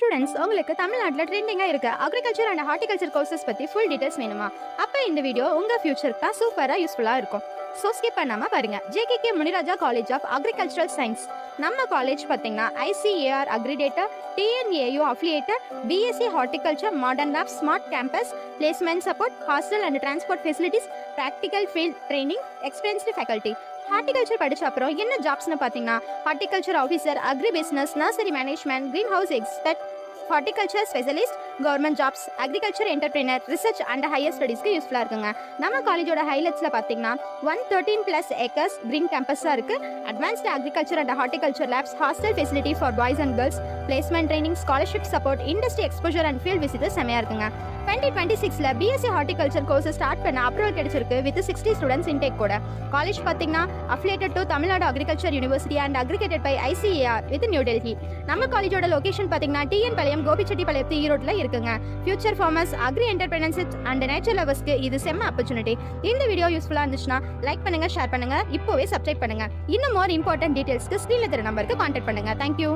Students, உங்களுக்கு தமிழ்நாட்டில் ட்ரெண்டிங்காக இருக்க அக்ரிகல்ச்சர் அண்ட் ஹார்டிகல்ச்சர் கோர்சஸ் பற்றி ஃபுல் டீடைல்ஸ் வேணுமா? அப்போ இந்த வீடியோ உங்கள் ஃபியூச்சருக்கு தான் சூப்பராக யூஸ்ஃபுல்லாக இருக்கும். ஸோ ஸ்கிப் பண்ணாமல் பாருங்க. JKK Muniraja college of agricultural science நம்ம காலேஜ் பார்த்தீங்கன்னா ICAR accreditor, TNAU affiliator, BSc horticulture, modern lab, smart campus, placement support, hostel and transport facilities, practical field training, experienced faculty. Horticulture படித்த அப்புறம் என்ன ஜாப்ஸ்னு பார்த்தீங்கன்னா horticulture officer, agri business, nursery management, green house expert, horticulture specialist, government jobs, agriculture entrepreneur, research and higher ஸ்டடீஸ்க்கு யூஸ்ஃபுல்லாக இருக்குங்க. நம்ம காலேஜோட ஹைலைட்ஸில் பார்த்தீங்கன்னா 113+ ஏக்கர்ஸ் கிரீன் கேம்பஸாக இருக்குது. Advanced agriculture and horticulture labs, hostel facility for boys and girls, placement training, scholarship support, industry exposure and field visitor செமையாக இருக்குங்க. 2026 பிஎஸ்சி ஹார்டிகல்ச்சர் கோர்ஸ் ஸ்டார்ட் பண்ண அப்ரூவல் கிடைச்சிருக்கு வித் 60 ஸ்டூடெண்ட்ஸ் இன்டேக் கூட. காலேஜ் பார்த்தீங்கன்னா affiliated to Tamil Nadu agriculture university and accredited by ICAR with new Delhi. நம்ம காலேஜோட location பார்த்தீங்கன்னா TN Palayam, Gobichettipalayam, ஈரோட்டில் இருக்குங்க. Future farmers, agri entrepreneurship and nature லவர்ஸ்க்கு இது செம்ம ஆப்பர்ச்சுனிட்டி. இந்த வீடியோ யூஸ்ஃபுல்லாக இருந்துச்சுன்னா லைக் பண்ணுங்க, ஷேர் பண்ணுங்க, இப்போவே சப்ஸ்கிரைப் பண்ணுங்க. இன்னும் மோர் இம்பார்ட்டன்ட் டீடைல்ஸ்க்கு ஸ்க்ரீனில் தெரிய நம்பருக்கு கான்டாக்ட் பண்ணுங்க. தேங்க்யூ.